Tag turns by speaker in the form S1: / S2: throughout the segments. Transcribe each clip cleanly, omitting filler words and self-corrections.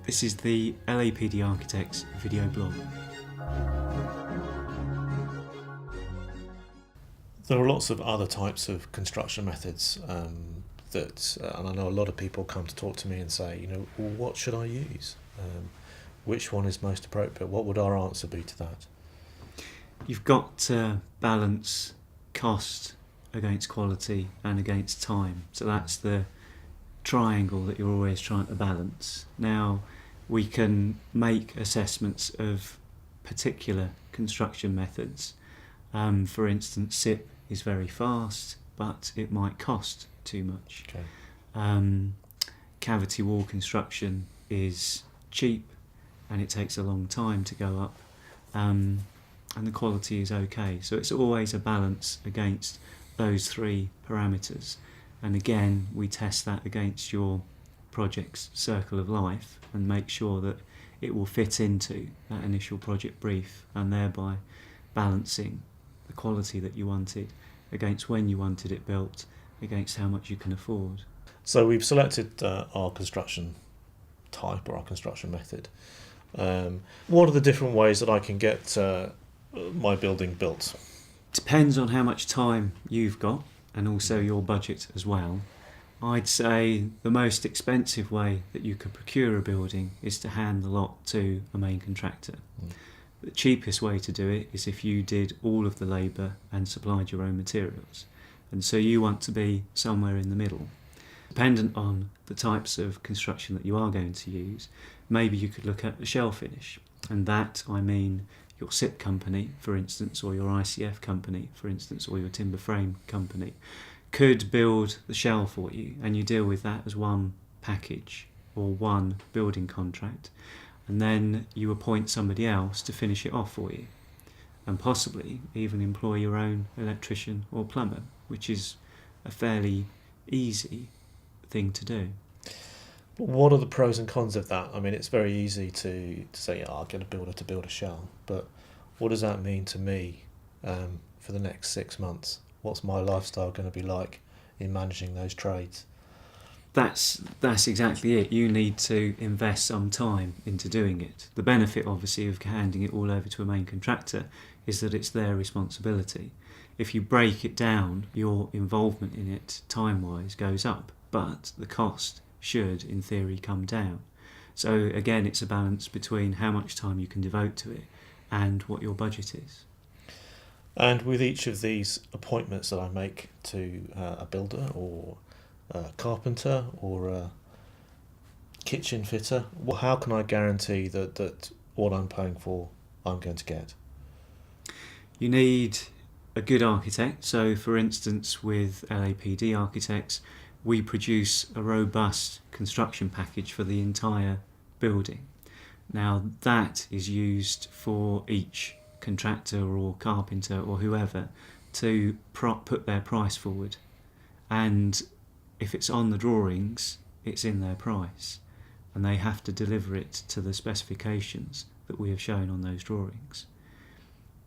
S1: This is the LAPD Architects video blog.
S2: There are lots of other types of construction methods and I know a lot of people come to talk to me and say, well, what should I use? Which one is most appropriate? What would our answer be to that?
S1: You've got to balance cost against quality and against time. So that's the triangle that you're always trying to balance. Now, we can make assessments of particular construction methods. For instance, SIP is very fast, but it might cost too much.
S2: Okay.
S1: Cavity wall construction is cheap and it takes a long time to go up, and the quality is okay. So it's always a balance against those three parameters. And again, we test that against your project's circle of life and make sure that it will fit into that initial project brief, and thereby balancing the quality that you wanted against when you wanted it built, against how much you can afford.
S2: So we've selected our construction type or our construction method. What are the different ways that I can get my building built?
S1: Depends on how much time you've got and also your budget as well. I'd say the most expensive way that you could procure a building is to hand the lot to a main contractor. The cheapest way to do it is if you did all of the labour and supplied your own materials. And so you want to be somewhere in the middle. Dependent on the types of construction that you are going to use, maybe you could look at a shell finish. And that, I mean, your SIP company, for instance, or your ICF company, for instance, or your timber frame company, could build the shell for you, and you deal with that as one package or one building contract. And then you appoint somebody else to finish it off for you, and possibly even employ your own electrician or plumber, which is a fairly easy thing to do.
S2: What are the pros and cons of that? I mean, it's very easy to say, I'll get a builder to build a shell, but what does that mean to me for the next 6 months? What's my lifestyle going to be like in managing those trades?
S1: That's exactly it. You need to invest some time into doing it. The benefit, obviously, of handing it all over to a main contractor is that it's their responsibility. If you break it down, your involvement in it, time-wise, goes up, but the cost should, in theory, come down. So, again, it's a balance between how much time you can devote to it and what your budget is.
S2: And with each of these appointments that I make to a builder or a carpenter or a kitchen fitter, how can I guarantee that what I'm paying for I'm going to get?
S1: You need a good architect. So, for instance, with LAPD Architects, we produce a robust construction package for the entire building. Now, that is used for each contractor or carpenter or whoever to put their price forward. And if it's on the drawings, it's in their price. And they have to deliver it to the specifications that we have shown on those drawings.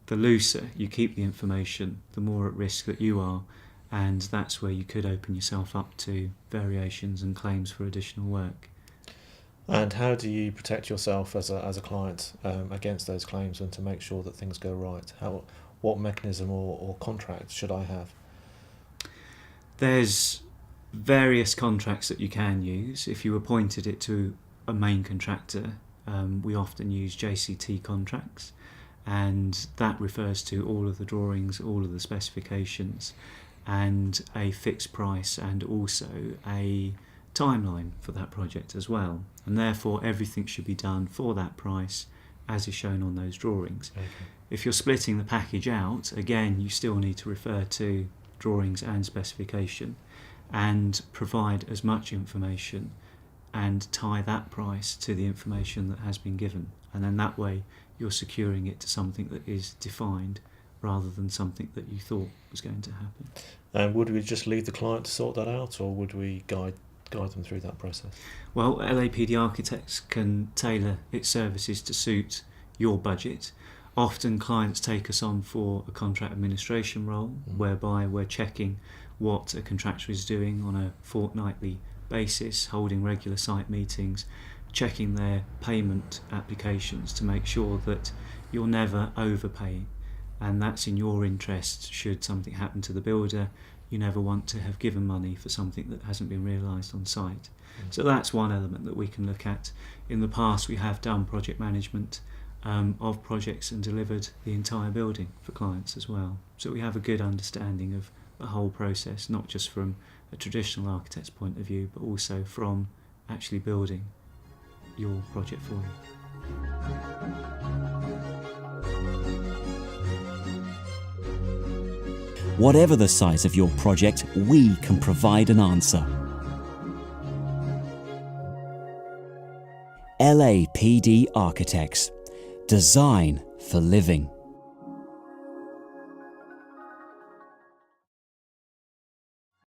S1: The looser you keep the information, the more at risk that you are, and that's where you could open yourself up to variations and claims for additional work.
S2: And how do you protect yourself as a client against those claims and to make sure that things go right? What mechanism or contract should I have?
S1: There's various contracts that you can use. If you appointed it to a main contractor, we often use JCT contracts, and that refers to all of the drawings, all of the specifications, and a fixed price, and also a timeline for that project as well. And therefore everything should be done for that price as is shown on those drawings.
S2: Okay.
S1: If you're splitting the package out, again, you still need to refer to drawings and specification and provide as much information and tie that price to the information that has been given. And then that way you're securing it to something that is defined rather than something that you thought was going to happen.
S2: And would we just leave the client to sort that out, or would we guide them through that process?
S1: Well, LAPD Architects can tailor its services to suit your budget. Often clients take us on for a contract administration role, whereby we're checking what a contractor is doing on a fortnightly basis, holding regular site meetings checking their payment applications to make sure that you're never overpaying, and that's in your interest. Should something happen to the builder, you never want to have given money for something that hasn't been realised on site. So that's one element that we can look at. In the past we have done project management of projects and delivered the entire building for clients as well. So we have a good understanding of the whole process, not just from a traditional architect's point of view, but also from actually building your project for you.
S3: Whatever the size of your project, we can provide an answer. LAPD Architects. Design for living.